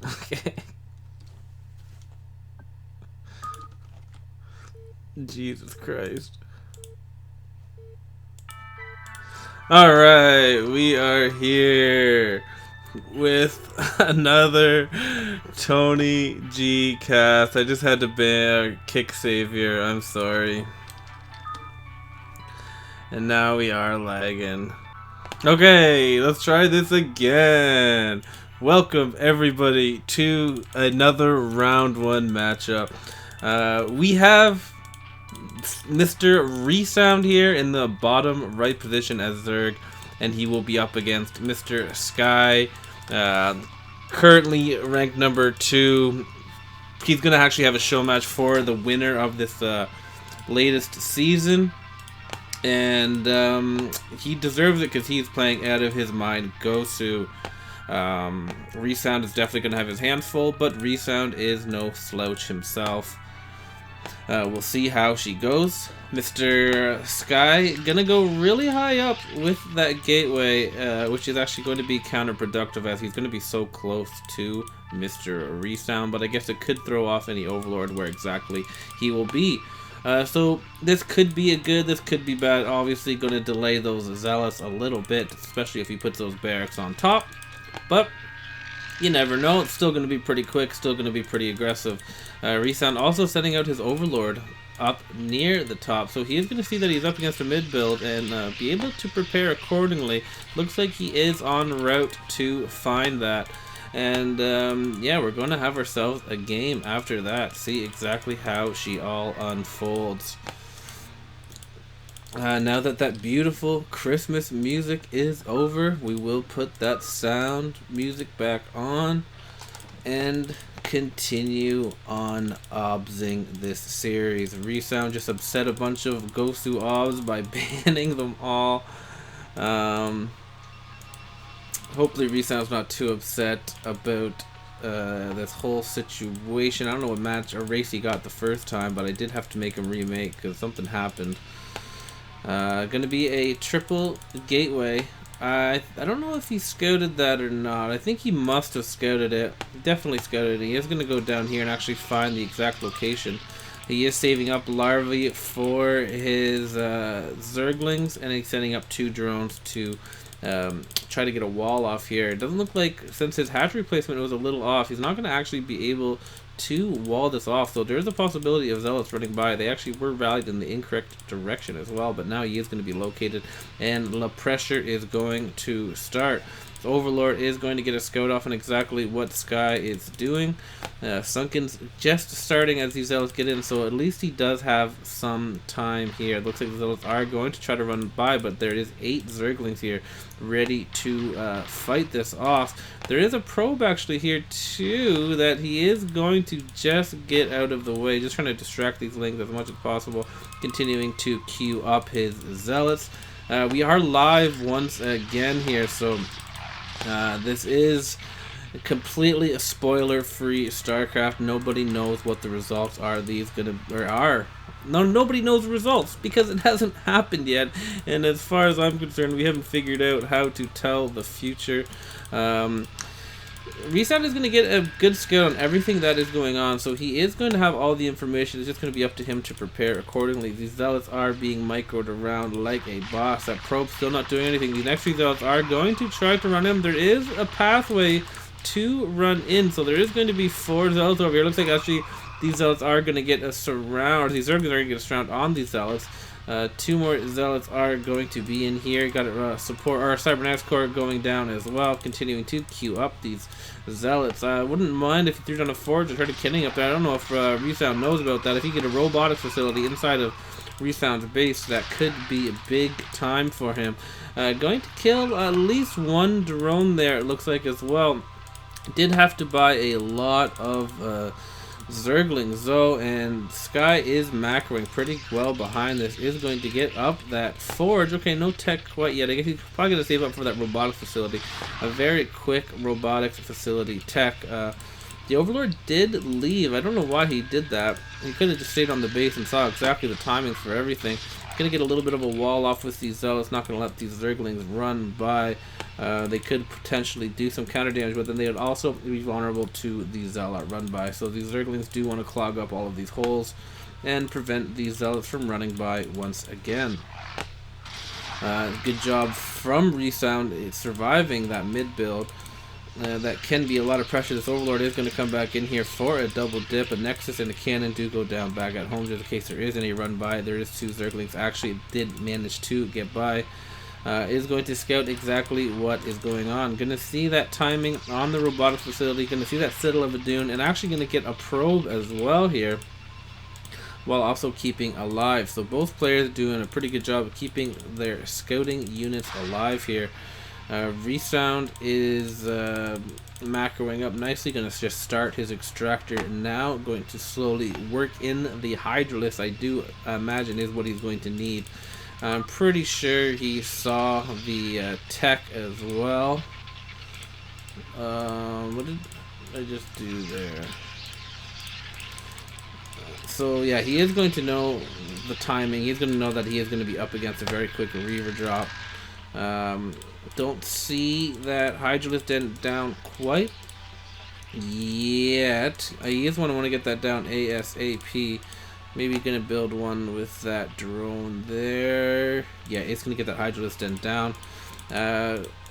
Okay. Jesus Christ. Alright, we are here with another Tony G cast. I just had to ban kick savior, I'm sorry. And now we are lagging. Okay, let's try this again. Welcome everybody to another round 1 matchup. We have Mr. Resound here in the bottom right position as Zerg, and he will be up against Mr. Sky, currently ranked number 2. He's going to actually have a show match for the winner of this latest season, and he deserves it because he's playing out of his mind gosu. Resound is definitely going to have his hands full, but Resound is no slouch himself. We'll see how she goes. Mr. Sky gonna go really high up with that gateway, which is actually going to be counterproductive as he's going to be so close to Mr. Resound, but I guess it could throw off any overlord where exactly he will be. So this could be a good, this could be bad. Obviously going to delay those zealots a little bit, especially if he puts those barracks on top, but you never know. It's still going to be pretty quick, still going to be pretty aggressive. Resound also sending out his overlord up near the top, so he is going to see that he's up against a mid build and be able to prepare accordingly. Looks like he is en route to find that, and yeah, we're going to have ourselves a game after that, see exactly how she all unfolds. Now that that beautiful Christmas music is over, we will put that sound music back on and continue on obsing this series. Resound just upset a bunch of gosu obs by banning them all. Hopefully Resound's not too upset about this whole situation. I don't know what match or race he got the first time, but I did have to make him remake because something happened. Gonna be a triple gateway. I don't know if he scouted that or not. I think he must have scouted it. Definitely scouted it. He is gonna go down here and actually find the exact location. He is saving up larvae for his zerglings, and he's setting up 2 drones to try to get a wall off here. It doesn't look like, since his hatchery placement was a little off, he's not gonna actually be able to wall this off, so there's a possibility of zealots running by. They actually were rallied in the incorrect direction as well, but now he is going to be located and the pressure is going to start. So Overlord is going to get a scout off on exactly what Sky is doing. Sunken's just starting as these zealots get in, so at least he does have some time here. It looks like the zealots are going to try to run by, but there is 8 zerglings here ready to fight this off. There is a probe actually here too that he is going to just get out of the way, just trying to distract these lings as much as possible, continuing to queue up his zealots. We are live once again here, so this is completely a spoiler-free StarCraft. Nobody knows what the results are. Nobody knows the results because it hasn't happened yet. And as far as I'm concerned, we haven't figured out how to tell the future. Resound is going to get a good scout on everything that is going on, so he is going to have all the information. It's just going to be up to him to prepare accordingly. These zealots are being microed around like a boss. That probe's still not doing anything. These next 3 zealots are going to try to run in. There is a pathway to run in, so there is going to be 4 zealots over here. It looks like actually these zealots are going to get a surround. These zerglings are going to get a surround on these zealots. 2 more zealots are going to be in here. Got a support, or cybernetics core going down as well, continuing to queue up these zealots. I wouldn't mind if he threw down a forge and started killing up there. I don't know if Resound knows about that. If he get a robotics facility inside of Resound's base, that could be a big time for him. Going to kill at least 1 drone there, it looks like, as well. Did have to buy a lot of zerglings though, and Sky is macroing pretty well behind this. Is going to get up that forge. Okay, no tech quite yet. I guess he's probably going to save up for that robotics facility. A very quick robotics facility tech. The Overlord did leave. I don't know why he did that. He could have just stayed on the base and saw exactly the timing for everything. Gonna get a little bit of a wall off with these Zealots. Not gonna let these Zerglings run by. They could potentially do some counter damage, but then they would also be vulnerable to the Zealot run by. So these Zerglings do want to clog up all of these holes and prevent these Zealots from running by once again. Good job from Resound surviving that mid build. That can be a lot of pressure. This Overlord is going to come back in here for a double dip. A Nexus and a Cannon do go down back at home just in case there is any run by. There is 2 Zerglings actually did manage to get by. Is going to scout exactly what is going on. Going to see that timing on the robotics facility. Going to see that Citadel of Adun, and actually going to get a probe as well here, while also keeping alive. So both players doing a pretty good job of keeping their scouting units alive here. Resound is macroing up nicely. Going to just start his extractor now. Going to slowly work in the Hydralisk. I do imagine is what he's going to need. I'm pretty sure he saw the tech as well. What did I just do there? So yeah, he is going to know the timing. He's going to know that he is going to be up against a very quick Reaver drop. Don't see that Hydralisk down quite yet. He is want to get that down ASAP. Maybe gonna build one with that drone there. Yeah, it's gonna get that Hydralisk down.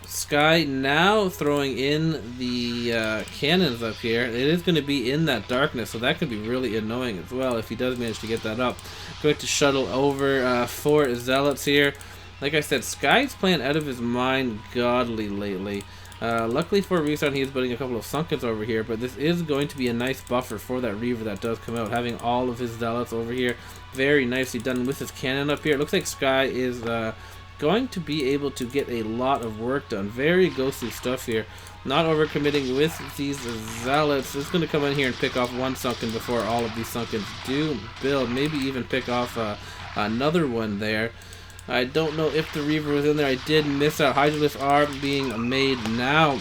Sky now throwing in the cannons up here. It is going to be in that darkness, so that could be really annoying as well if he does manage to get that up. Going to shuttle over 4 Zealots here. Like I said, Sky's playing out of his mind godly lately. Luckily for Resound, he is building a couple of Sunkens over here, but this is going to be a nice buffer for that Reaver that does come out. Having all of his Zealots over here, very nicely done with his cannon up here. It looks like Sky is going to be able to get a lot of work done. Very gosu stuff here. Not overcommitting with these Zealots. It's going to come in here and pick off 1 Sunken before all of these Sunkens do build. Maybe even pick off another one there. I don't know if the Reaver was in there. I did miss out. Hydralisks are being made now.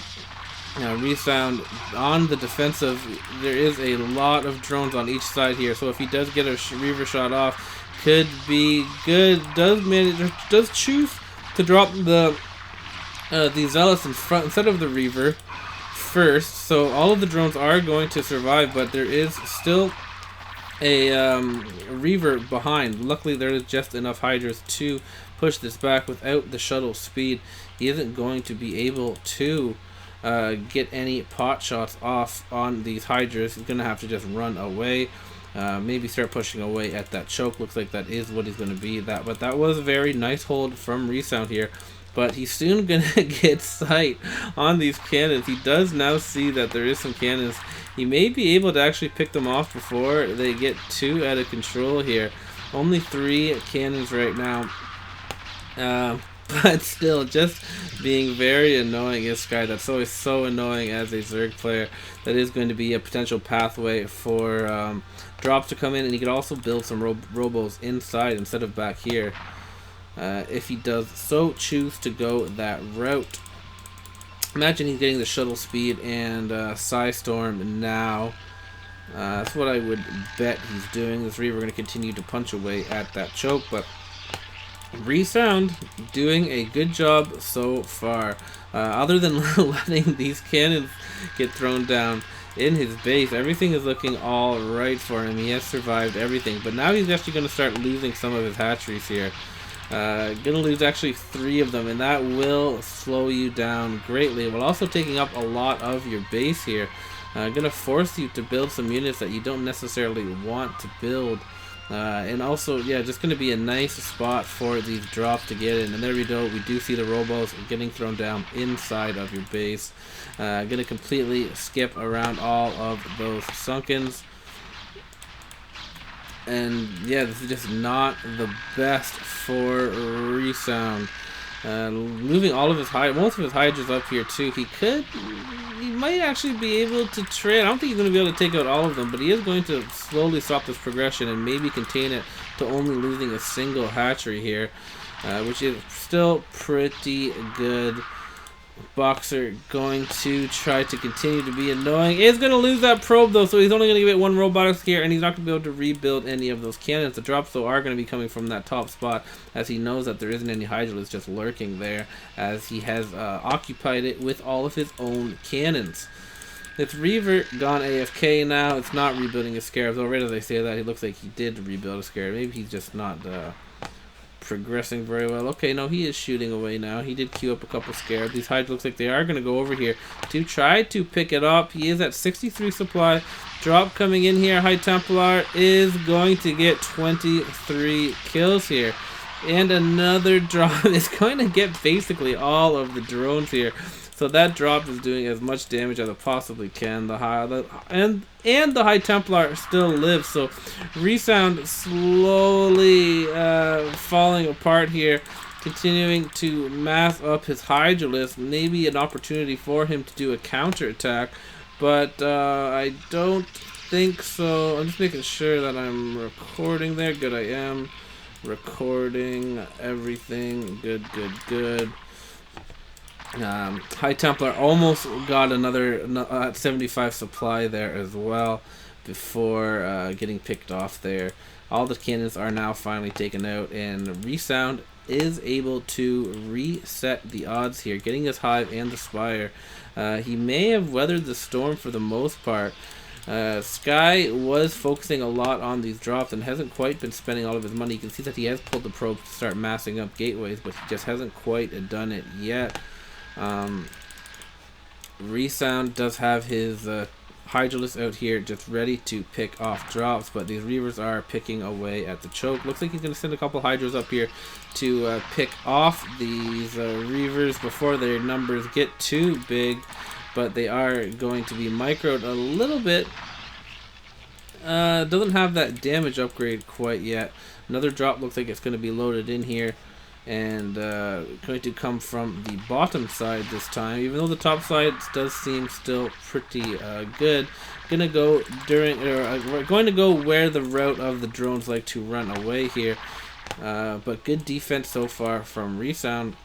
Resound on the defensive. There is a lot of drones on each side here. So if he does get a Reaver shot off, could be good. Does choose to drop the Zealots in front instead of the Reaver first. So all of the drones are going to survive, but there is still a Reaver behind. Luckily there is just enough Hydras to push this back. Without the shuttle speed, he isn't going to be able to get any pot shots off on these Hydras. He's going to have to just run away. Maybe start pushing away at that choke. Looks like that is what he's going to be. But that was a very nice hold from Resound here. But he's soon going to get sight on these cannons. He does now see that there is some cannons. He may be able to actually pick them off before they get too out of control here. Only 3 cannons right now. But still, just being very annoying is Sky. That's always so annoying as a Zerg player. That is going to be a potential pathway for drops to come in, and he could also build some robos inside instead of back here. If he does so choose to go that route. Imagine he's getting the shuttle speed and Psystorm now. That's what I would bet he's doing. This Reaver going to continue to punch away at that choke, but Resound doing a good job so far. Other than letting these cannons get thrown down in his base, everything is looking all right for him. He has survived everything, but now he's actually going to start losing some of his hatcheries here. Gonna lose actually 3 of them, and that will slow you down greatly, while also taking up a lot of your base here. Gonna force you to build some units that you don't necessarily want to build. And also, yeah, just going to be a nice spot for these drops to get in. And there we go. We do see the robos getting thrown down inside of your base. Going to completely skip around all of those Sunkens. And yeah, this is just not the best for Resound. Moving all of his most of his Hydras up here too. He might actually be able to trade. I don't think he's going to be able to take out all of them, but he is going to slowly stop this progression and maybe contain it to only losing a single hatchery here, which is still pretty good. Boxer going to try to continue to be annoying. Is going to lose that probe though, so he's only going to give it one robotics gear, and he's not going to be able to rebuild any of those cannons. The drops though are going to be coming from that top spot, as he knows that there isn't any Hydralisks just lurking there, as he has occupied it with all of his own cannons. It's Reaver gone AFK now. It's not rebuilding his Scarabs. Already as I say that, he looks like he did rebuild a Scarab. Maybe he's just not progressing very well. Okay, no, he is shooting away now. He did queue up a couple Scarabs. These Hydras looks like they are going to go over here to try to pick it up. He is at 63 supply. Drop coming in here. High Templar is going to get 23 kills here. And another drop is going to get basically all of the drones here. So that drop is doing as much damage as it possibly can. The High Templar still lives. So Resound slowly falling apart here, continuing to mass up his Hydralisk. Maybe an opportunity for him to do a counter attack, but I don't think so. I'm just making sure that I'm recording there. Good, I am recording everything. Good. High Templar almost got another 75 supply there as well before getting picked off there. All the cannons are now finally taken out, and Resound is able to reset the odds here, getting his Hive and the Spire. He may have weathered the storm for the most part. Sky was focusing a lot on these drops and hasn't quite been spending all of his money. You can see that he has pulled the probe to start massing up gateways, but he just hasn't quite done it yet. Resound does have his Hydralisk out here just ready to pick off drops, but these Reavers are picking away at the choke. Looks like he's going to send a couple Hydras up here to pick off these Reavers before their numbers get too big, but they are going to be microed a little bit. Doesn't have that damage upgrade quite yet. Another drop looks like it's going to be loaded in here, and going to come from the bottom side this time, even though the top side does seem still pretty good. Gonna go we're going to go where the route of the drones like to run away here, but good defense so far from Resound.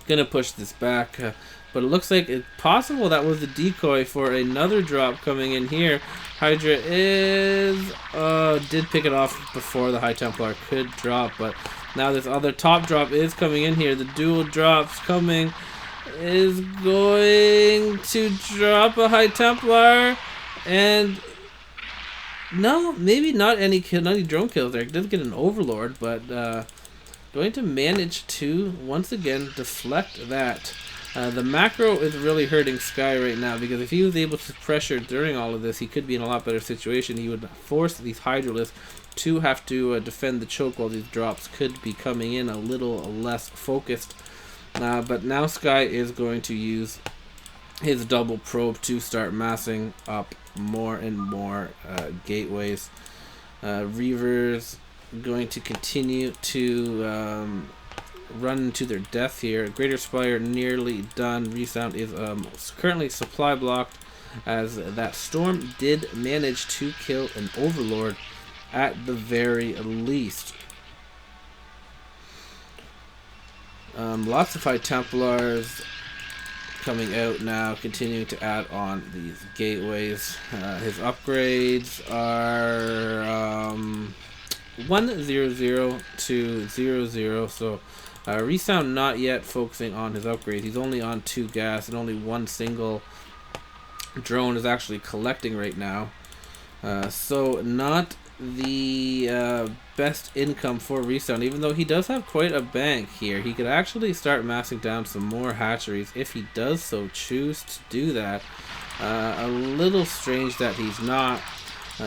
Gonna push this back, but it looks like it's possible that was a decoy for another drop coming in here. Hydra did pick it off before the High Templar could drop, but now this other top drop is coming in here. The dual drops coming is going to drop a High Templar, and no, maybe not any drone kills there. It does get an Overlord, but going to manage to once again deflect that. The macro is really hurting Sky right now, because if he was able to pressure during all of this, he could be in a lot better situation. He would force these Hydralisks to have to defend the choke, while these drops could be coming in a little less focused. But now Sky is going to use his double probe to start massing up more and more gateways. Reavers going to continue to run into their death here. Greater Spire nearly done. Resound is currently supply blocked, as that storm did manage to kill an Overlord at the very least. Lots of High Templars coming out now, continuing to add on these gateways. His upgrades are 100 to 00, so Resound not yet focusing on his upgrades. He's only on 2 gas, and only one single drone is actually collecting right now. So not the best income for Resound, even though he does have quite a bank here. He could actually start massing down some more hatcheries if he does so choose to do that. A little strange that he's not.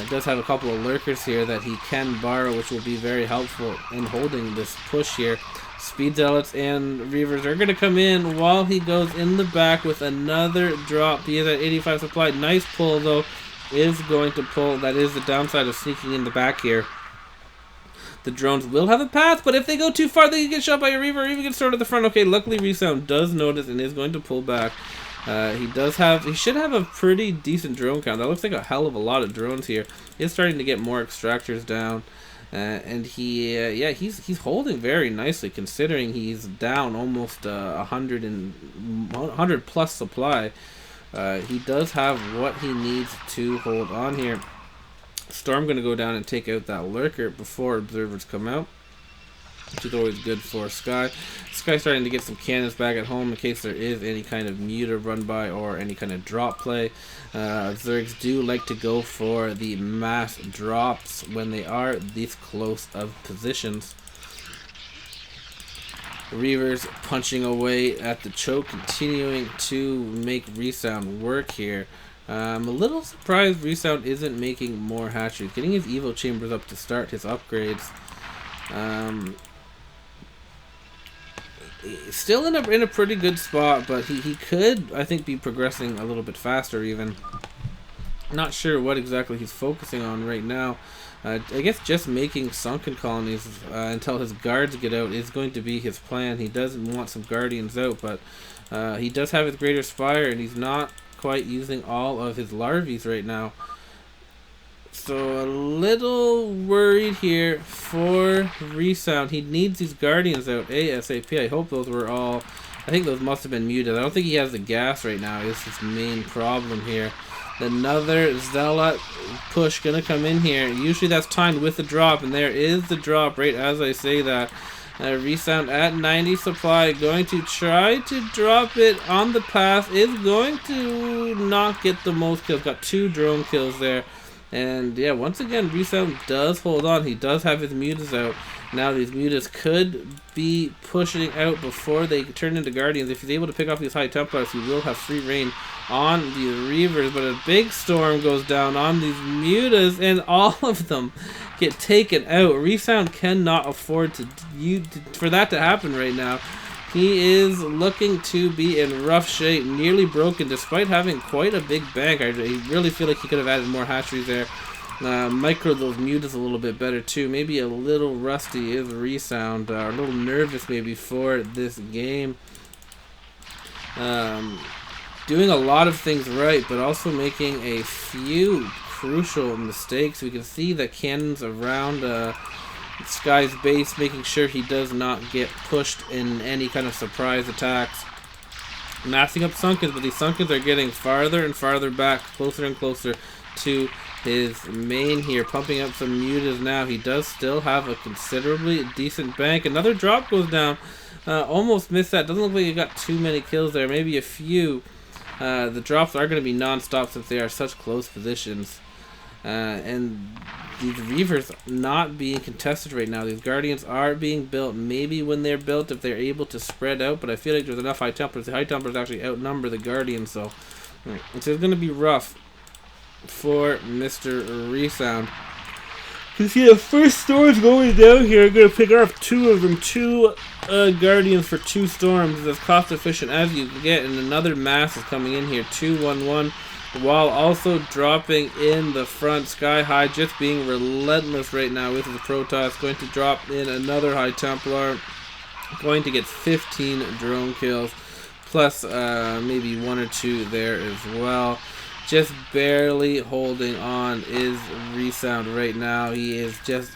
Does have a couple of lurkers here that he can borrow, which will be very helpful in holding this push here. Speed Zealots and Reavers are going to come in while he goes in the back with another drop. He is at 85 supply. Nice pull, though. Is going to pull. That is the downside of sneaking in the back here. The drones will have a path, but if they go too far, they can get shot by a Reaver or even get stored at the front. Okay, luckily Resound does notice and is going to pull back. He should have a pretty decent drone count. That looks like a hell of a lot of drones here. He's starting to get more extractors down, And yeah, he's holding very nicely considering he's down almost 100 plus supply. He does have what he needs to hold on here. Storm going to go down and take out that lurker before observers come out, which is always good for Sky. Sky starting to get some cannons back at home in case there is any kind of muta run by or any kind of drop play. Zergs do like to go for the mass drops when they are this close of positions. Reavers punching away at the choke, continuing to make Resound work here. I'm a little surprised Resound isn't making more hatcheries, getting his Evo chambers up to start his upgrades. Still in a pretty good spot, but he could, I think, be progressing a little bit faster even. Not sure what exactly he's focusing on right now. I guess just making sunken colonies until his guards get out is going to be his plan. He doesn't want some guardians out, but he does have his greater spire, and he's not quite using all of his larvae right now. So a little worried here for Resound. He needs these guardians out ASAP. I hope those were all... I think those must have been muted. I don't think he has the gas right now. It's his main problem here. Another Zealot push gonna come in here. Usually that's timed with the drop, and there is the drop right as I say that. Resound at 90 supply, going to try to drop it on the path. Is going to not get the most kills. Got 2 drone kills there. And yeah, once again, Resound does hold on. He does have his mutas out. Now these mutas could be pushing out before they turn into guardians. If he's able to pick off these high Templars, he will have free reign on the Reavers. But a big storm goes down on these mutas, and all of them get taken out. Resound cannot afford for that to happen right now. He is looking to be in rough shape, nearly broken, despite having quite a big bank. I really feel like he could have added more hatcheries there. Micro those mutas a little bit better too. Maybe a little rusty is Resound, a little nervous maybe for this game. Doing a lot of things right, but also making a few crucial mistakes. We can see the cannons around Sky's base, making sure he does not get pushed in any kind of surprise attacks. Massing up Sunkens, but these Sunkens are getting farther and farther back, closer and closer to his main here. Pumping up some mutas now. He does still have a considerably decent bank. Another drop goes down. Almost missed that. Doesn't look like he got too many kills there. Maybe a few. The drops are going to be non-stop since they are such close positions. And these Reavers not being contested right now. These Guardians are being built. Maybe when they're built, if they're able to spread out, but I feel like there's enough High Templars. The High Templars actually outnumber the Guardians, so it's going to be rough for Mr. Resound. You see the first storms going down here. I'm going to pick up 2 of them. 2 Guardians for 2 storms. It's as cost efficient as you can get, and another mass is coming in here. 2-1-1. While also dropping in the front. Sky High just being relentless right now with his Protoss. Going to drop in another High Templar. Going to get 15 drone kills. Plus maybe 1 or 2 there as well. Just barely holding on is Resound right now. He is just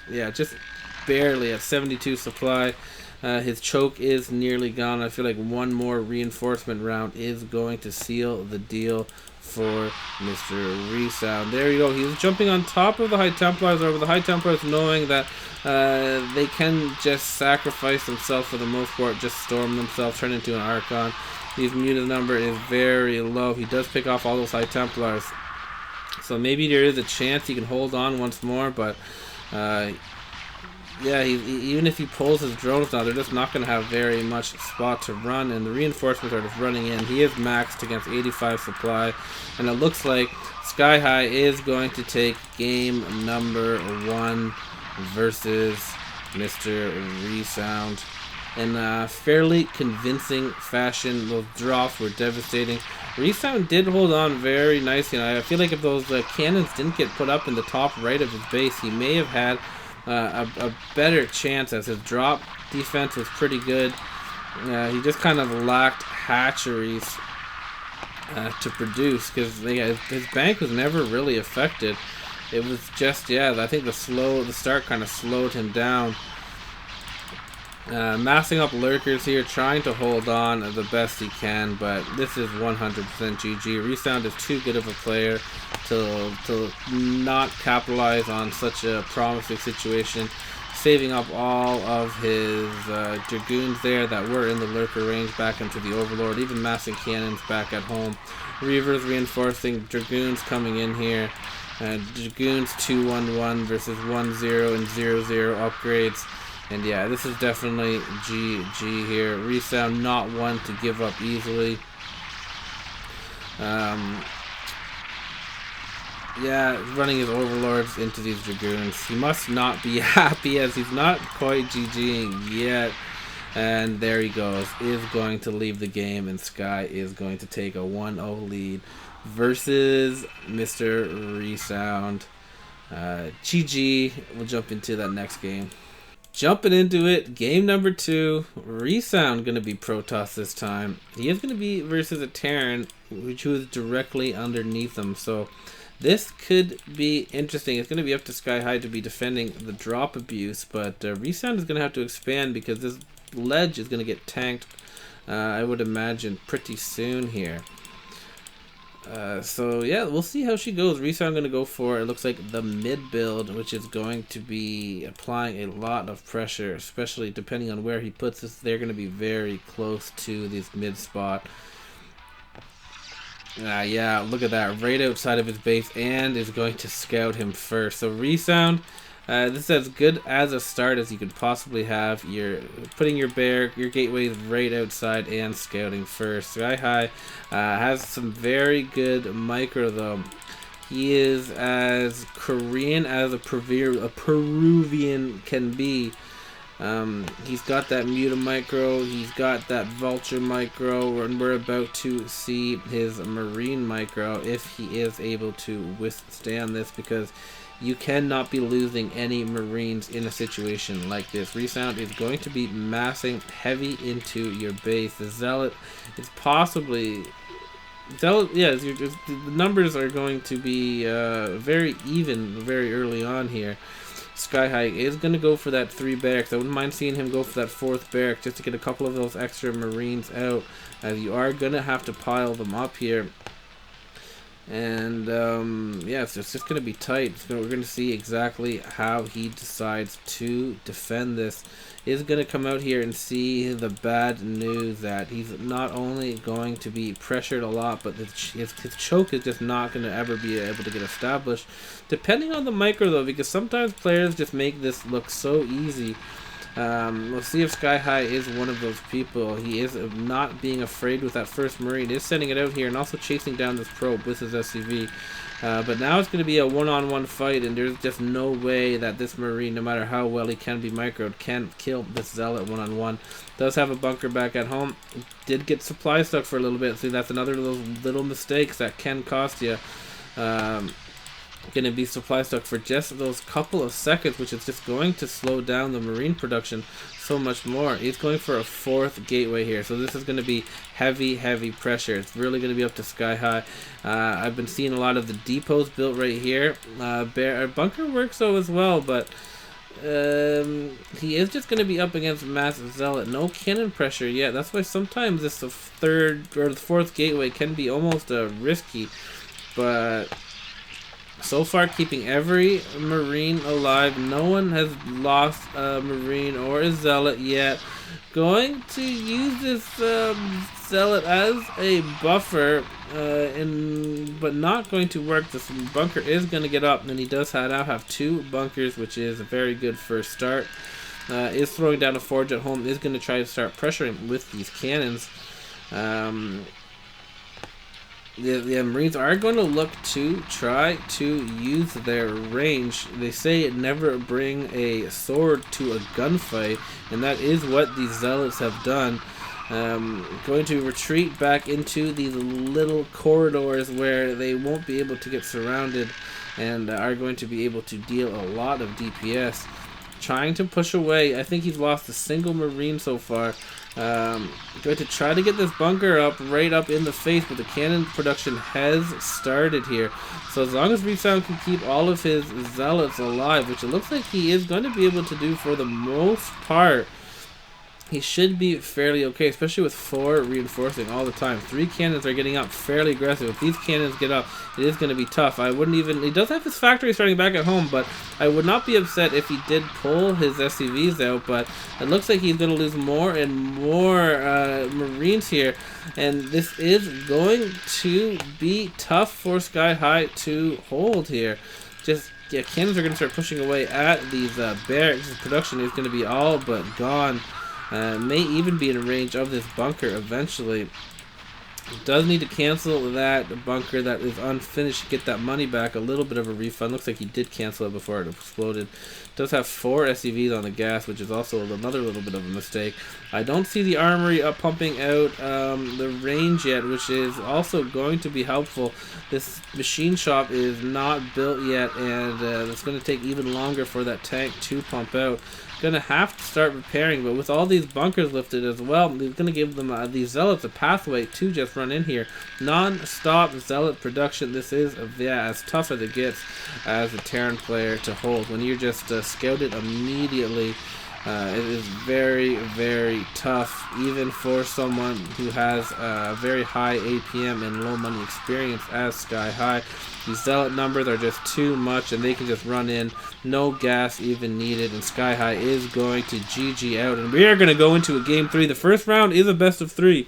barely at 72 supply. His choke is nearly gone. I feel like 1 more reinforcement round is going to seal the deal for Mr. Resound. There you go. He's jumping on top of the High Templars, over the High Templars, knowing that they can just sacrifice themselves for the most part, just storm themselves, turn into an Archon. His muta number is very low. He does pick off all those High Templars, so maybe there is a chance he can hold on once more, but yeah, even if he pulls his drones now, they're just not going to have very much spot to run, and the reinforcements are just running in. He is maxed against 85 supply, and it looks like Sky High is going to take game number 1 versus Mr. Resound in a fairly convincing fashion. Those drops were devastating. Resound did hold on very nicely, and I feel like if those cannons didn't get put up in the top right of his base, he may have had a better chance, as his drop defense was pretty good. He just kind of lacked hatcheries to produce, because his bank was never really affected. It was just, yeah, I think the start kind of slowed him down. Massing up lurkers here, trying to hold on the best he can, but this is 100% GG. Resound is too good of a player to not capitalize on such a promising situation, saving up all of his dragoons there that were in the lurker range back into the overlord, even massing cannons back at home. Reavers reinforcing, dragoons coming in here. Dragoons 2-1-1 versus 1-0 and 0-0 upgrades. And yeah, this is definitely GG here. Resound not one to give up easily. Yeah, running his overlords into these dragoons. He must not be happy as he's not quite GGing yet. And there he goes. Is going to leave the game, and Sky is going to take a 1-0 lead versus Mr. Resound. GG. We'll jump into that next game. Jumping into it, game number 2. Resound going to be Protoss this time. He is going to be versus a Terran, which was directly underneath him. So this could be interesting. It's going to be up to Sky High to be defending the drop abuse, but Resound is going to have to expand because this ledge is going to get tanked, I would imagine, pretty soon here. So yeah, we'll see how she goes. Resound going to go for, it looks like, the mid build, which is going to be applying a lot of pressure, especially depending on where he puts this. They're going to be very close to this mid spot. Yeah, look at that, right outside of his base, and is going to scout him first. So Resound, this is as good as a start as you could possibly have. You're putting your gateways right outside and scouting first. Sky High has some very good micro though. He is as Korean as a Peruvian can be. He's got that Muta micro, he's got that Vulture micro, and we're about to see his Marine micro if he is able to withstand this, because you cannot be losing any Marines in a situation like this. Resound is going to be massing heavy into your base. The Zealot is possibly... the numbers are going to be very even very early on here. Sky High is going to go for that 3 barracks. I wouldn't mind seeing him go for that 4th barrack just to get a couple of those extra Marines out, as you are going to have to pile them up here. And yeah, it's just going to be tight. We're going to see exactly how he decides to defend this. He's going to come out here and see the bad news that he's not only going to be pressured a lot, but his choke is just not going to ever be able to get established. Depending on the micro though, because sometimes players just make this look so easy. We'll see if Sky High is one of those people. He is not being afraid with that first Marine. Is sending it out here and also chasing down this probe with his SCV. But now it's going to be a one-on-one fight, and there's just no way that this Marine, no matter how well he can be microed, can kill this Zealot one-on-one. Does have a bunker back at home. Did get supply stuck for a little bit. See, that's another of those little mistakes that can cost you. Going to be supply stuck for just those couple of seconds, which is just going to slow down the Marine production so much more. He's going for a 4th gateway here, so this is going to be heavy pressure. It's really going to be up to Sky High. I've been seeing a lot of the depots built right here. Bunker works though as well, but he is just going to be up against massive Zealot. No cannon pressure yet. That's why sometimes this 3rd or the 4th gateway can be almost risky, but so far keeping every Marine alive. No one has lost a Marine or a Zealot yet. Going to use this Zealot as a buffer, but not going to work. This bunker is going to get up, and he does now have 2 bunkers, which is a very good first start. Is throwing down a forge at home, is going to try to start pressuring with these cannons. The Marines are going to look to try to use their range. They say never bring a sword to a gunfight, and that is what these Zealots have done. Going to retreat back into these little corridors where they won't be able to get surrounded, and are going to be able to deal a lot of DPS. Trying to push away. I think he's lost a single Marine so far. Going to try to get this bunker up, right up in the face, but the cannon production has started here. So as long as Resound can keep all of his zealots alive, which it looks like he is going to be able to do for the most part, he should be fairly okay, especially with 4 reinforcing all the time. 3 cannons are getting up fairly aggressive. If these cannons get up, it is going to be tough. I wouldn't even... He does have his factory starting back at home, but I would not be upset if he did pull his SCVs out, but it looks like he's going to lose more and more Marines here, and this is going to be tough for Sky High to hold here. Just... Yeah, cannons are going to start pushing away at these barracks. His production is going to be all but gone. May even be in range of this bunker eventually. Does need to cancel that bunker that is unfinished to get that money back. A little bit of a refund. Looks like he did cancel it before it exploded. Does have 4 SCVs on the gas, which is also another little bit of a mistake. I don't see the armory up pumping out the range yet, which is also going to be helpful. This machine shop is not built yet, and it's going to take even longer for that tank to pump out. Gonna have to start repairing, but with all these bunkers lifted as well, he's gonna give them these zealots a pathway to just run in here. Non-stop zealot production. This is as tough as it gets as a Terran player to hold. When you're just scouted immediately, it is very, very tough, even for someone who has very high APM and low money experience as Sky High. These zealot numbers are just too much, and they can just run in. No gas even needed, and Sky High is going to GG out. And we are going to go into a game 3. The first round is a best of 3.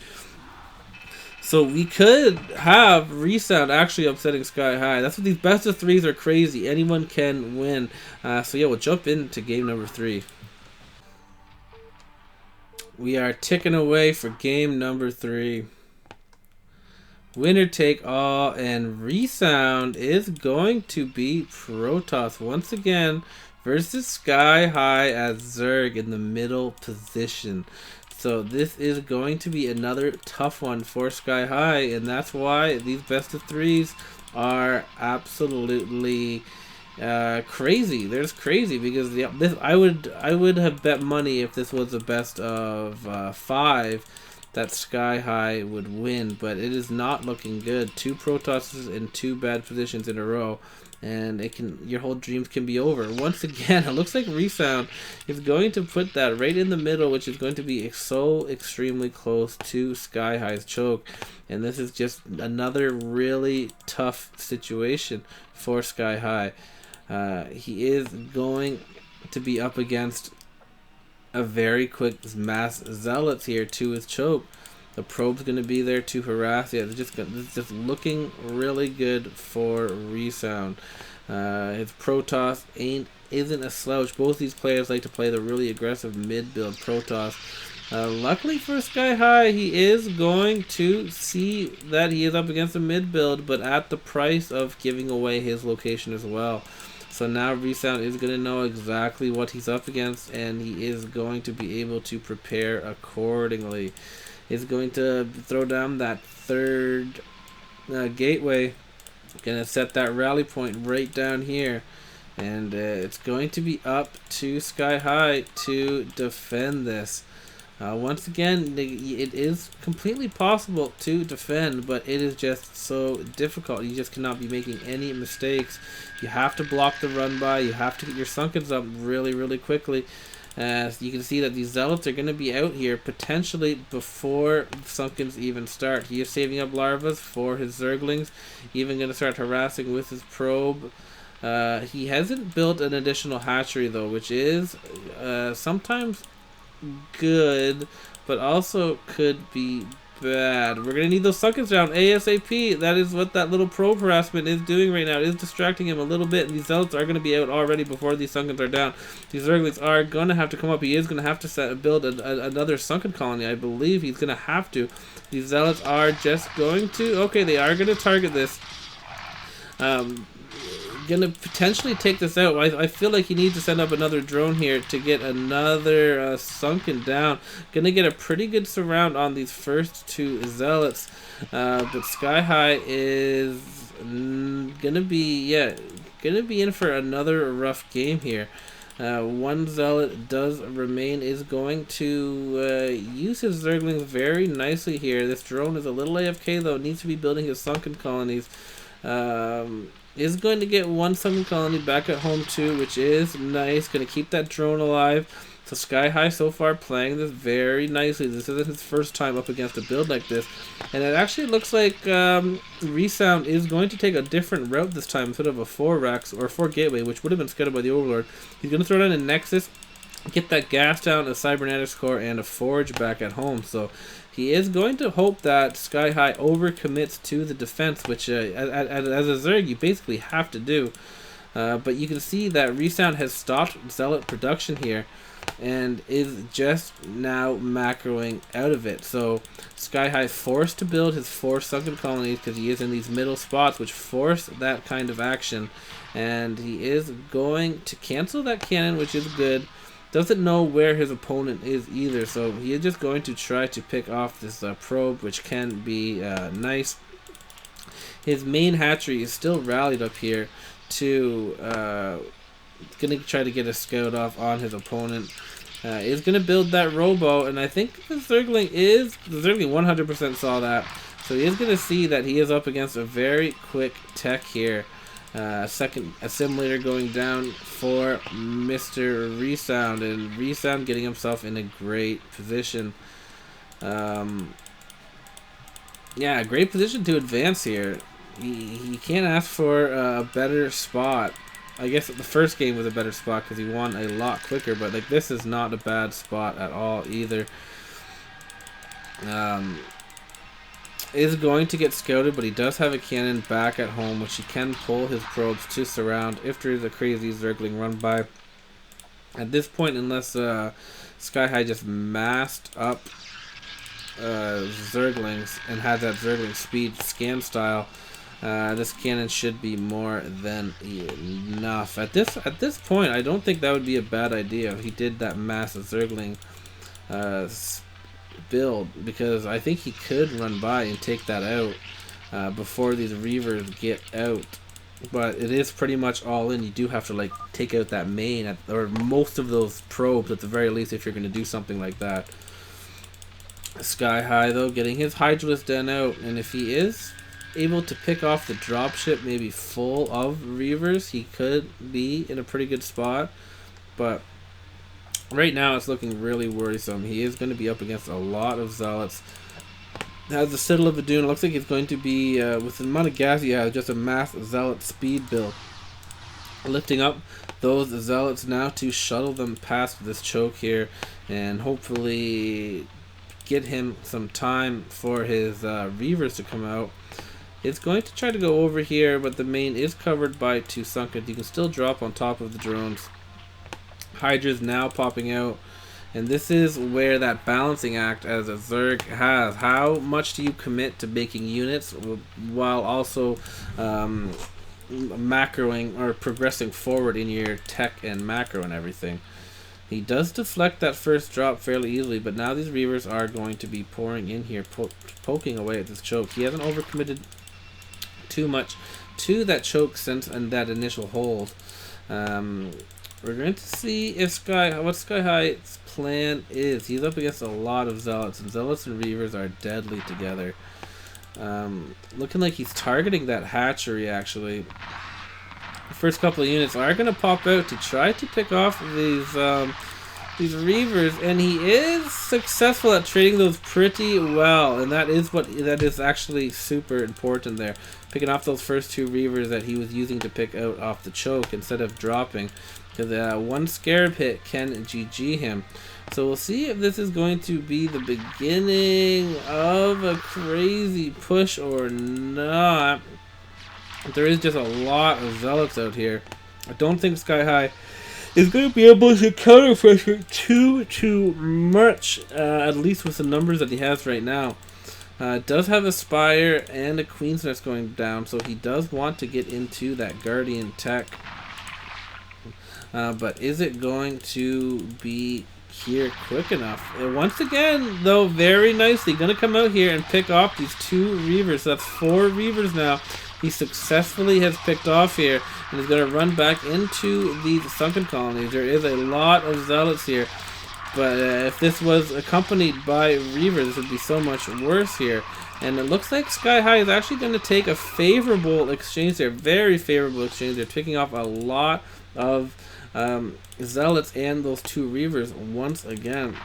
So we could have Resound actually upsetting Sky High. That's what these best of 3s are crazy. Anyone can win. So yeah, we'll jump into game number 3. We are ticking away for game number 3. Winner take all, and Resound is going to be Protoss once again versus Sky High as Zerg in the middle position. So this is going to be another tough one for Sky High, and that's why these best of 3s are absolutely crazy. There's crazy because I would have bet money if this was a best of 5 that Sky High would win, but it is not looking good. 2 Protosses in 2 bad positions in a row, and your whole dreams can be over. Once again, it looks like Resound is going to put that right in the middle, which is going to be so extremely close to Sky High's choke, and this is just another really tough situation for Sky High. He is going to be up against a very quick mass zealots here to his choke. The probe's going to be there to harass. Yeah, it's just looking really good for Resound. His Protoss isn't a slouch. Both these players like to play the really aggressive mid-build Protoss. Luckily for Sky High, he is going to see that he is up against a mid-build, but at the price of giving away his location as well. So now Resound is going to know exactly what he's up against, and he is going to be able to prepare accordingly. He's going to throw down that 3rd gateway. Going to set that rally point right down here. And it's going to be up to Sky High to defend this. Once again, it is completely possible to defend, but it is just so difficult. You just cannot be making any mistakes. You have to block the run by. You have to get your Sunkens up really, really quickly. So you can see that these Zealots are going to be out here potentially before Sunkens even start. He is saving up larvas for his Zerglings. Even going to start harassing with his probe. He hasn't built an additional hatchery though, which is sometimes good, but also could be bad. We're gonna need those Sunkens down ASAP. That is what that little probe harassment is doing right now. It is distracting him a little bit, and these Zealots are gonna be out already before these Sunkens are down. These Zerglings are gonna have to come up. He is gonna have to build another Sunken colony. I believe he's gonna have to. These Zealots are just going to. Okay, they are gonna target this. Gonna potentially take this out. I feel like he needs to send up another drone here to get another Sunken down. Gonna get a pretty good surround on these first 2 Zealots, but Sky High is gonna be in for another rough game here. One zealot does remain, is going to use his zerglings very nicely here. This drone is a little AFK though, needs to be building his sunken colonies. Is going to get one sunken colony back at home too, which is nice. Going to keep that drone alive. So Sky High so far playing this very nicely. This isn't his first time up against a build like this. And it actually looks like Resound is going to take a different route this time instead of a 4 Rex or 4 Gateway, which would have been scouted by the Overlord. He's going to throw down a Nexus, get that gas down, a Cybernetics Core, and a Forge back at home. So he is going to hope that Sky High overcommits to the defense, which as a Zerg you basically have to do. But you can see that Resound has stopped Zealot production here and is just now macroing out of it. So Sky High forced to build his 4 sunken colonies because he is in these middle spots which force that kind of action, and he is going to cancel that cannon, which is good. Doesn't know where his opponent is either, so he is just going to try to pick off this probe, which can be nice. His main hatchery is still rallied up here to gonna try to get a scout off on his opponent. Is gonna build that robo, and I think the Zergling 100% saw that, so he is gonna see that he is up against a very quick tech here. Second assimilator going down for Mr. Resound, and Resound getting himself in a great position. Yeah, great position to advance here. He can't ask for a better spot. I guess the first game was a better spot because he won a lot quicker, but like this is not a bad spot at all either. Is going to get scouted, but he does have a cannon back at home, which he can pull his probes to surround if there is a crazy Zergling run by. At this point, unless Sky High just masked up Zerglings and had that Zergling speed scam style, this cannon should be more than enough. At this point, I don't think that would be a bad idea if he did that massive Zergling build, because I think he could run by and take that out before these Reavers get out. But it is pretty much all in. You do have to like take out that main or most of those probes at the very least if you're going to do something like that. Sky High though getting his Hydralisk Den out, and if he is able to pick off the dropship maybe full of Reavers, he could be in a pretty good spot. But right now it's looking really worrisome. He is going to be up against a lot of Zealots. Has the Citadel of Adun. It looks like he's going to be, with the amount of gas he has, just a mass Zealot speed build. Lifting up those Zealots now to shuttle them past this choke here and hopefully get him some time for his Reavers to come out. It's going to try to go over here, but the main is covered by 2 sunken. You can still drop on top of the drones. Hydra's now popping out, and this is where that balancing act as a Zerg has. How much do you commit to making units while also macroing or progressing forward in your tech and macro and everything? He does deflect that first drop fairly easily, but now these Reavers are going to be pouring in here, poking away at this choke. He hasn't overcommitted too much to that choke sense and that initial hold. We're going to see if what Sky High's plan is. He's up against a lot of Zealots, and Zealots and Reavers are deadly together. Looking like he's targeting that hatchery actually. The first couple of units are going to pop out to try to pick off these Reavers, and he is successful at trading those pretty well, and that is actually super important there. Picking off those first 2 Reavers that he was using to pick out off the choke instead of dropping, because one Scarab hit can GG him. So we'll see if this is going to be the beginning of a crazy push or not. There is just a lot of Zealots out here. I don't think Sky High is going to be able to counter pressure too much, at least with the numbers that he has right now. Does have a Spire and a Queen's Nest going down, so he does want to get into that Guardian tech. But is it going to be here quick enough? And once again, though, very nicely, going to come out here and pick off these 2 Reavers. So that's 4 Reavers now. he successfully has picked off here, and he's going to run back into these sunken colonies. There is a lot of zealots here, but if this was accompanied by Reaver, this would be so much worse here. And it looks like Sky High is actually going to take a favorable exchange there, very favorable exchange. They're picking off a lot of zealots and those 2 Reavers once again.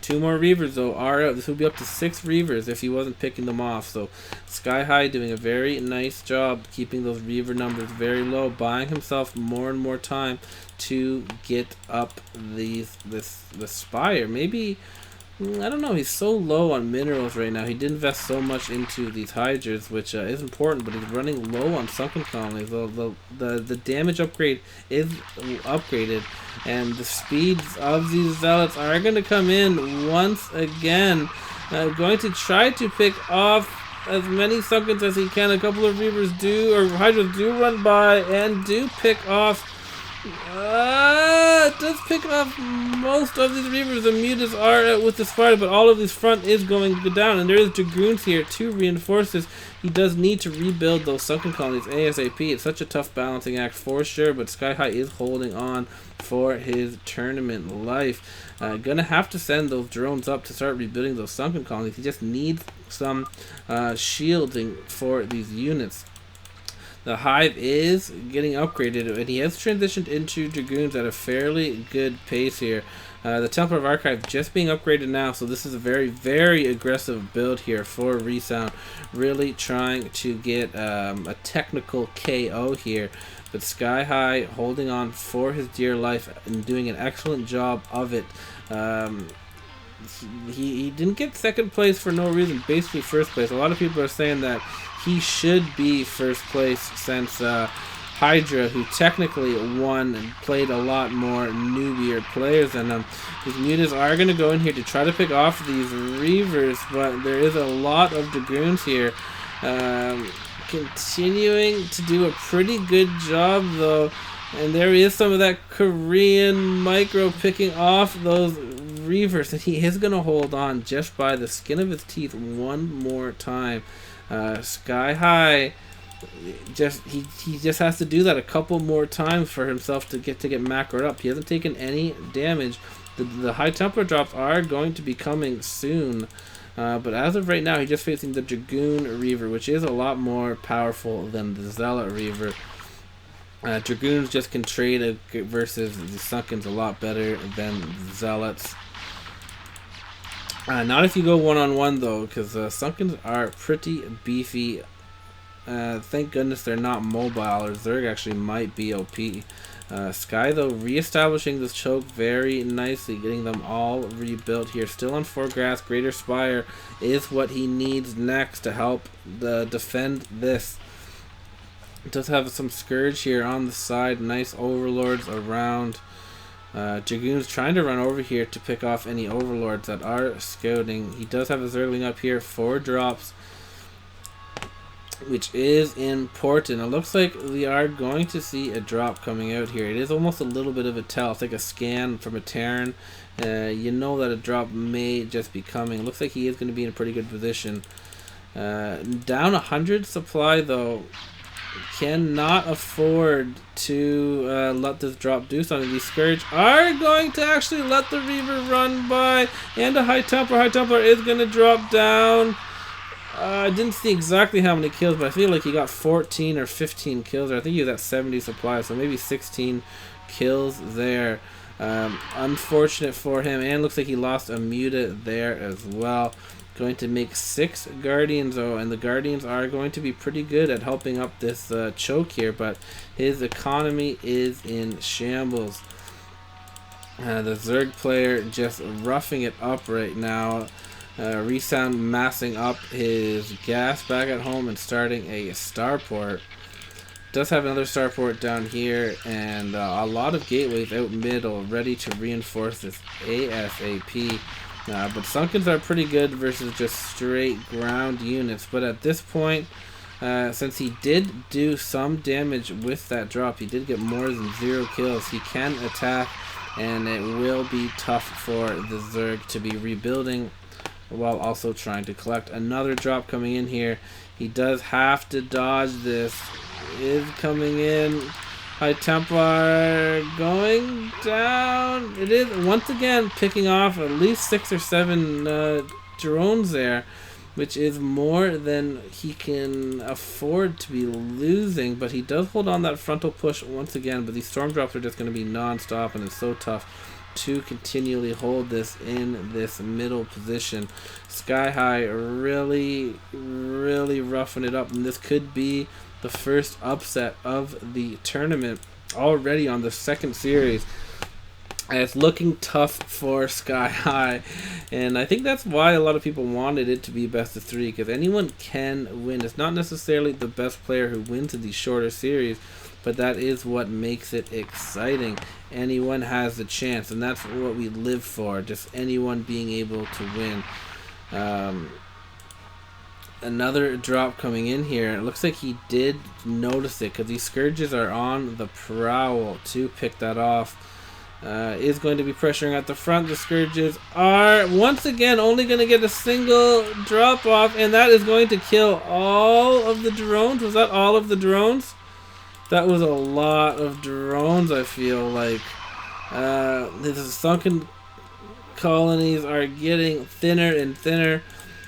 2 more Reavers though are out. This would be up to 6 Reavers if he wasn't picking them off. So Sky High doing a very nice job keeping those Reaver numbers very low, buying himself more and more time to get up this spire. Maybe, I don't know, he's so low on minerals right now. He did invest so much into these Hydras, which is important, but he's running low on sunken colonies. The damage upgrade is upgraded, and the speeds of these zealots are going to come in once again. Going to try to pick off as many sunkens as he can. A couple of Reavers do, or Hydras do run by and do pick off. It does pick off most of these Reavers. The mutas are out with the spider, but all of his front is going to go down, and there is Dragoons here to reinforce this. He does need to rebuild those sunken colonies ASAP. It's such a tough balancing act for sure, but Sky High is holding on for his tournament life. Gonna have to send those drones up to start rebuilding those sunken colonies. He just needs some shielding for these units. The Hive is getting upgraded, and he has transitioned into Dragoons at a fairly good pace here. The Templar of Archive just being upgraded now, so this is a very, very aggressive build here for Resound. Really trying to get a technical KO here. But Sky High holding on for his dear life and doing an excellent job of it. He didn't get second place for no reason, basically first place. A lot of people are saying that he should be first place since Hydra, who technically won and played a lot more newbier players than him. His mutas are going to go in here to try to pick off these Reavers, but there is a lot of Dragoons here. Continuing to do a pretty good job though, and there is some of that Korean micro picking off those Reavers, and he is going to hold on just by the skin of his teeth one more time. Sky High, he just has to do that a couple more times for himself to get macroed up. He hasn't taken any damage. The high Templar drops are going to be coming soon, but as of right now, he's just facing the Dragoon Reaver, which is a lot more powerful than the Zealot Reaver. Dragoons just can trade versus the Sunkens a lot better than the Zealots. Not if you go one-on-one though, because Sunkens are pretty beefy. Thank goodness they're not mobile, or Zerg actually might be OP. Sky though re-establishing this choke very nicely, getting them all rebuilt here. Still on 4 grass. Greater Spire is what he needs next to help defend this. It does have some Scourge here on the side. Nice Overlords around. Dragoon's trying to run over here to pick off any Overlords that are scouting. He does have a Zergling up here, 4 drops, which is important. It looks like we are going to see a drop coming out here. It is almost a little bit of a tell. It's like a scan from a Terran. You know that a drop may just be coming. It looks like he is going to be in a pretty good position. Down 100 supply though. Cannot afford to let this drop do something. These Scourge are going to actually let the Reaver run by, and a High Templar. High Templar is going to drop down. I didn't see exactly how many kills, but I feel like he got 14 or 15 kills. I think he was at 70 supply, so maybe 16 kills there. Unfortunate for him, and looks like he lost a Muta there as well. Going to make 6 Guardians though, and the Guardians are going to be pretty good at helping up this choke here, but his economy is in shambles. The Zerg player just roughing it up right now. Resound massing up his gas back at home and starting a starport. Does have another starport down here, and a lot of gateways out middle ready to reinforce this ASAP. But Sunkens are pretty good versus just straight ground units. But at this point, since he did do some damage with that drop, he did get more than 0 kills. He can attack, and it will be tough for the Zerg to be rebuilding while also trying to collect. Another drop coming in here. He does have to dodge this. Is coming in. High Templar going down. It is once again picking off at least 6 or 7 drones there, which is more than he can afford to be losing. But he does hold on that frontal push once again. But these storm drops are just going to be non-stop, and it's so tough to continually hold this in this middle position. Sky High really roughing it up, and this could be the first upset of the tournament already on the second series. And it's looking tough for Sky High, and I think that's why a lot of people wanted it to be best of 3, because anyone can win. It's not necessarily the best player who wins in these shorter series, but that is what makes it exciting. Anyone has a chance, and that's what we live for, just anyone being able to win. Another drop coming in here. It looks like he did notice it, because these Scourges are on the prowl to pick that off. Is going to be pressuring at the front. The Scourges are once again only going to get a single drop off, and that is going to kill all of the drones. Was that all of the drones? That was a lot of drones, I feel like. The sunken colonies are getting thinner and thinner.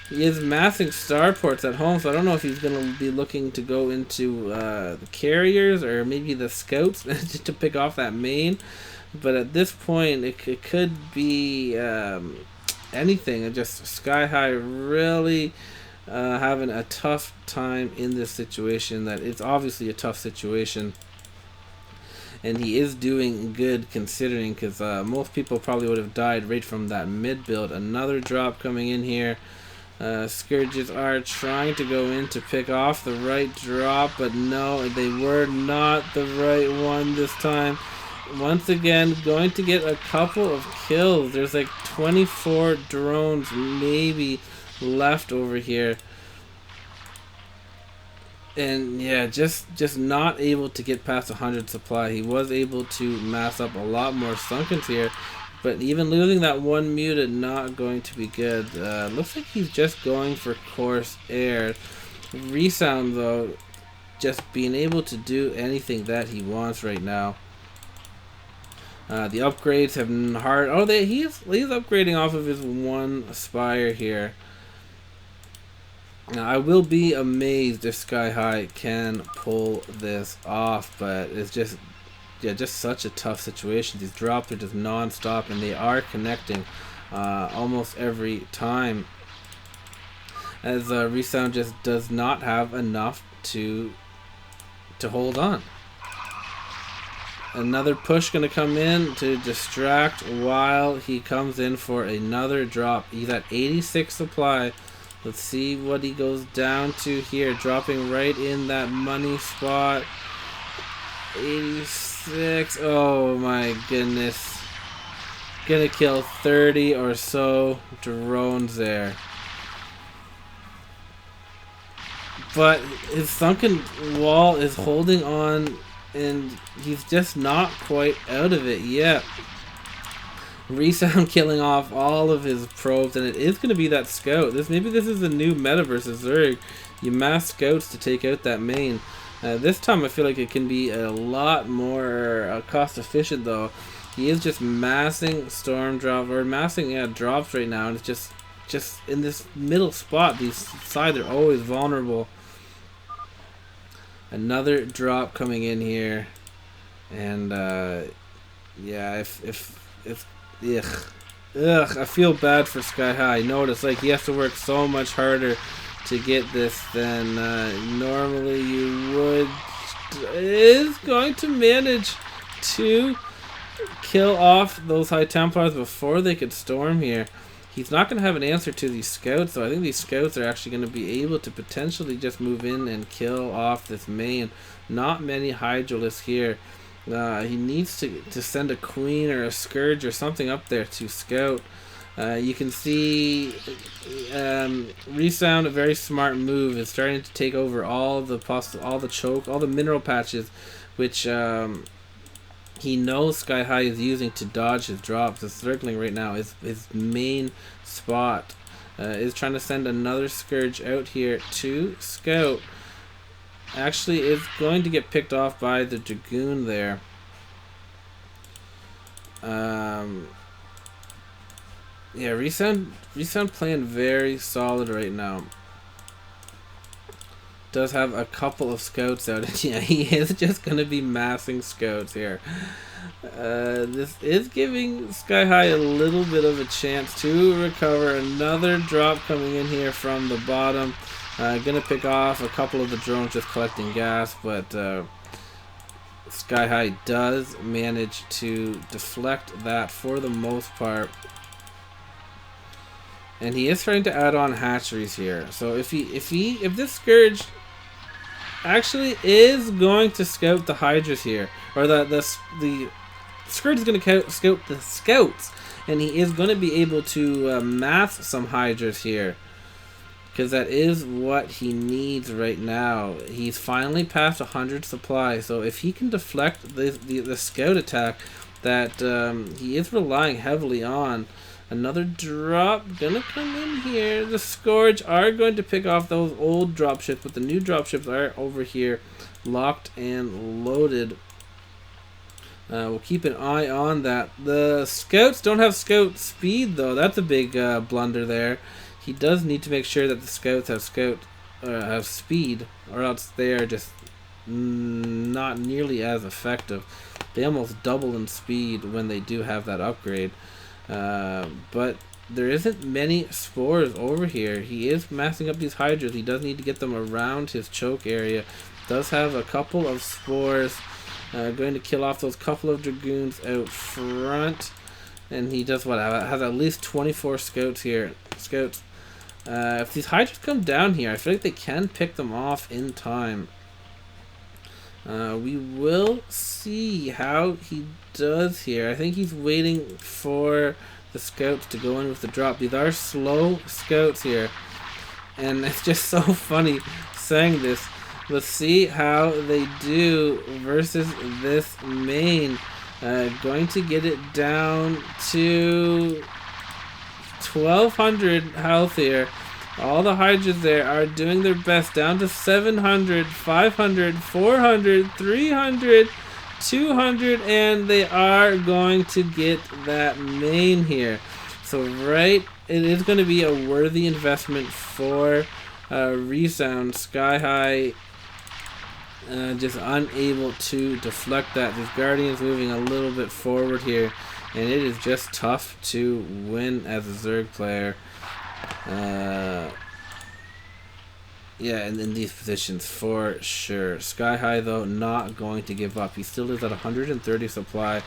He is massing starports at home, so I don't know if he's going to be looking to go into the carriers or maybe the scouts to pick off that main. But at this point, it could be anything. Just Sky High really having a tough time in this situation. That it's obviously a tough situation, and he is doing good considering, because most people probably would have died right from that mid build. Another drop coming in here. Scourges are trying to go in to pick off the right drop, but no, they were not the right one this time. Once again, going to get a couple of kills. There's like 24 drones maybe left over here. And yeah, just not able to get past 100 supply. He was able to mass up a lot more Sunkens here, but even losing that one muted, not going to be good. Looks like he's just going for course air. Resound though, just being able to do anything that he wants right now. The upgrades have hard. Oh, he's upgrading off of his one Spire here. Now, I will be amazed if Sky High can pull this off, but it's just such a tough situation. These drops are just non-stop, and they are connecting almost every time. As Resound just does not have enough to hold on. Another push going to come in to distract while he comes in for another drop. He's at 86 supply. Let's see what he goes down to here. Dropping right in that money spot. 86. Oh my goodness. Gonna kill 30 or so drones there. But his sunken wall is holding on, and he's just not quite out of it yet. Resound killing off all of his probes, and it is going to be that scout. Maybe this is the new meta versus Zerg. You mass scouts to take out that main. This time I feel like it can be a lot more cost efficient though. He is just massing storm drop, or massing drops right now, and it's just in this middle spot. These sides are always vulnerable. Another drop coming in here, and yeah, I feel bad for Sky High. I know it's like he has to work so much harder to get this than normally you would. Is going to manage to kill off those High Templars before they could storm here. He's not going to have an answer to these scouts, so I think these scouts are actually going to be able to potentially just move in and kill off this main. Not many Hydralisks here. He needs to send a Queen or a Scourge or something up there to scout. You can see Resound, a very smart move, is starting to take over all the mineral patches, which he knows Sky High is using to dodge his drops. The circling right now is his main spot. is trying to send another Scourge out here to scout. Actually, is going to get picked off by the Dragoon there. Yeah, Resound playing very solid right now. Does have a couple of scouts out, and yeah, he is just going to be massing scouts here. This is giving Sky High a little bit of a chance to recover. Another drop coming in here from the bottom. Gonna pick off a couple of the drones just collecting gas, but Sky High does manage to deflect that for the most part. And he is trying to add on hatcheries here. So if this Scourge actually is going to scout the Hydras here, or the Scourge is going to scout the scouts, and he is going to be able to mass some Hydras here, because that is what he needs right now. He's finally past 100 supply, so if he can deflect the scout attack that he is relying heavily on. Another drop gonna come in here. The Scourge are going to pick off those old dropships, but the new dropships are over here locked and loaded. We'll keep an eye on that. The scouts don't have scout speed though. That's a big blunder there. He does need to make sure that the scouts have speed, or else they are just not nearly as effective. They almost double in speed when they do have that upgrade. But there isn't many spores over here. He is massing up these Hydras. He does need to get them around his choke area. Does have a couple of spores. Going to kill off those couple of Dragoons out front. And he does what? Has at least 24 scouts here. If these Hydras come down here, I feel like they can pick them off in time. We will see how he does here. I think he's waiting for the scouts to go in with the drop. These are slow scouts here, and it's just so funny saying this. Let's see how they do versus this main. Going to get it down to 1200 health here. All the Hydras there are doing their best, down to 700, 500, 400, 300, 200, and they are going to get that main here. So it is going to be a worthy investment for Resound. Sky High just unable to deflect that. This Guardian's moving a little bit forward here, and it is just tough to win as a Zerg player. Yeah, and in these positions for sure. Sky High though not going to give up. He still is at 130 supply,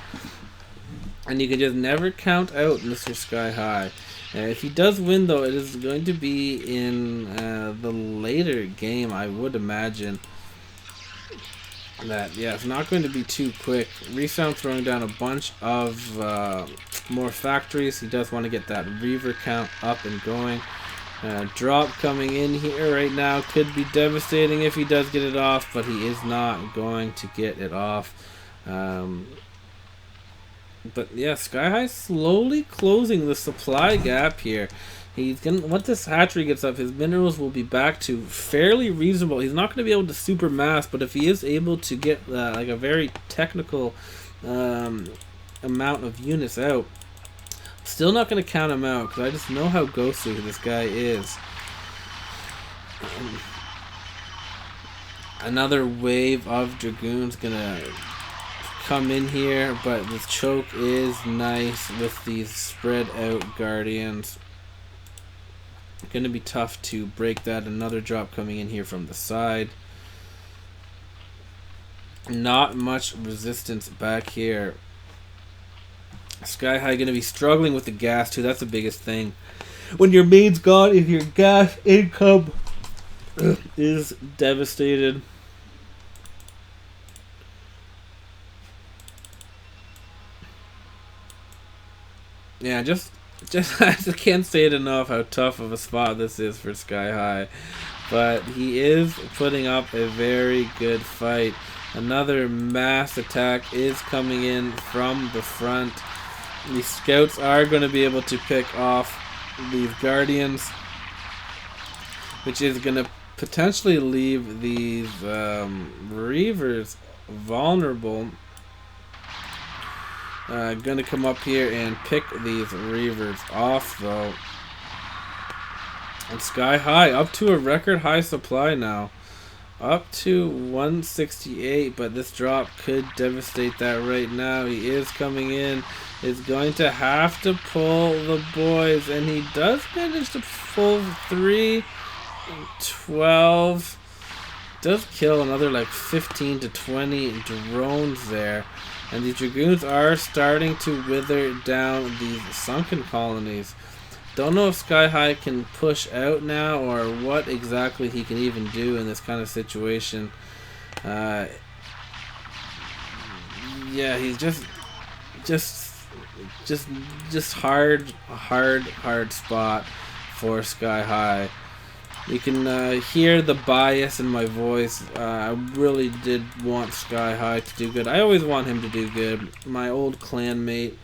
and you can just never count out Mr. Sky High. If he does win though, it is going to be in the later game, I would imagine. That it's not going to be too quick. Resound throwing down a bunch of more factories. He does want to get that Reaver count up and going. Drop coming in here right now could be devastating if he does get it off, but he is not going to get it off. But yeah, Sky High slowly closing the supply gap here. He's gonna, once this hatchery gets up, his minerals will be back to fairly reasonable. He's not going to be able to super mass, but if he is able to get like a very technical amount of units out, still not going to count him out because I just know how gosu this guy is. Another wave of Dragoons gonna come in here, but this choke is nice with these spread out Guardians. Gonna be tough to break that. Another drop coming in here from the side. Not much resistance back here. Sky High gonna be struggling with the gas too. That's the biggest thing. When your main's gone, if your gas income is devastated. Yeah, just I just can't say it enough how tough of a spot this is for Sky High. But he is putting up a very good fight. Another mass attack is coming in from the front. The scouts are going to be able to pick off these Guardians. which is going to potentially leave these Reavers vulnerable. Gonna come up here and pick these Reavers off though. And Sky High up to a record high supply now. Up to 168, but this drop could devastate that right now. He is coming in. Is going to have to pull the boys, and he does manage to pull 3, 12. Does kill another like 15 to 20 drones there. And the Dragoons are starting to wither down these sunken colonies. Don't know if Sky High can push out now or what exactly he can even do in this kind of situation. Yeah, he's just hard spot for Sky High. You can hear the bias in my voice. I really did want Sky High to do good. I always want him to do good. My old clanmate.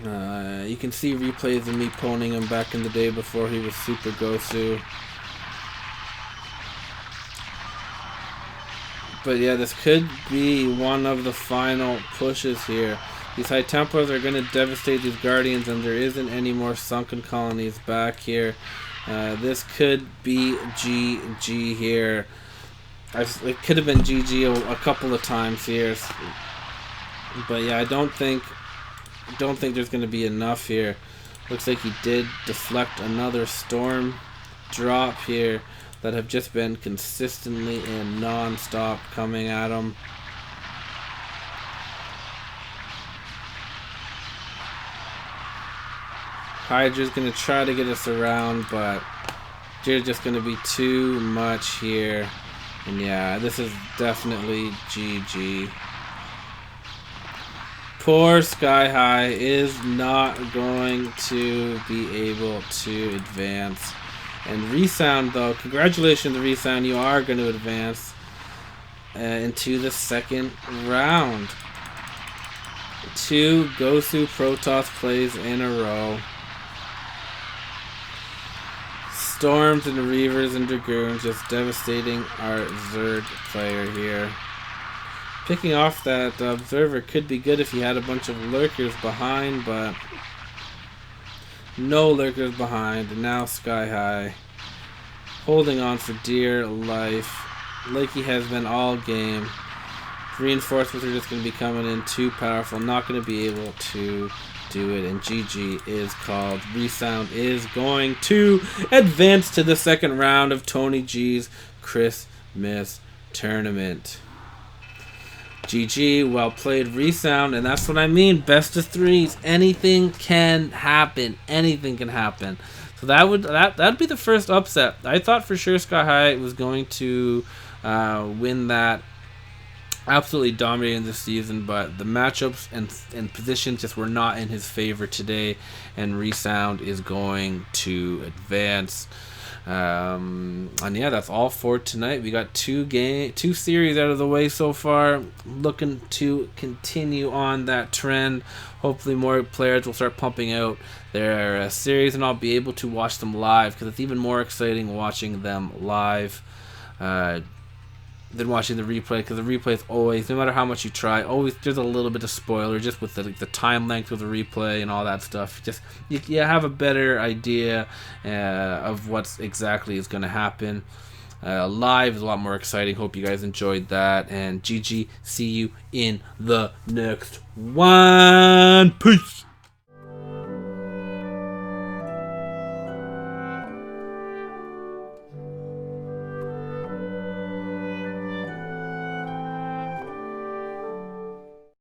You can see replays of me pwning him back in the day before he was super gosu. But yeah, this could be one of the final pushes here. These high tempos are going to devastate these guardians, and there isn't any more sunken colonies back here. This could be GG here. It could have been GG a couple of times here. But yeah, I don't think there's going to be enough here. Looks like he did deflect another storm drop here that have just been consistently and non-stop coming at him. Hydra's going to try to get us around, but there's just going to be too much here. And yeah, this is definitely GG. Poor Sky High is not going to be able to advance. And Resound, though, congratulations, Resound, you are going to advance into the second round. 2 gosu Protoss plays in a row. Storms and Reavers and Dragoons just devastating our Zerg player here. Picking off that observer could be good if he had a bunch of lurkers behind, but no lurkers behind. And now Sky High holding on for dear life like he has been all game. Reinforcements are just going to be coming in too powerful, not going to be able to do it, and GG is called. Resound is going to advance to the second round of TonyG's Christmas tournament. GG, well played, Resound, and that's what I mean, best of threes. Anything can happen. Anything can happen. So that'd be the first upset. I thought for sure Sky High was going to win that. Absolutely dominating this season, but the matchups and positions just were not in his favor today, and Resound is going to advance. And yeah, that's all for tonight. We got two series out of the way so far. Looking to continue on that trend. Hopefully more players will start pumping out their series, and I'll be able to watch them live, because it's even more exciting watching them live than watching the replay, because the replay is always, no matter how much you try, always there's a little bit of spoiler just with the time length of the replay and all that stuff. Just you have a better idea of what's exactly is going to happen. Live is a lot more exciting. Hope you guys enjoyed that, and GG, see you in the next one. Peace.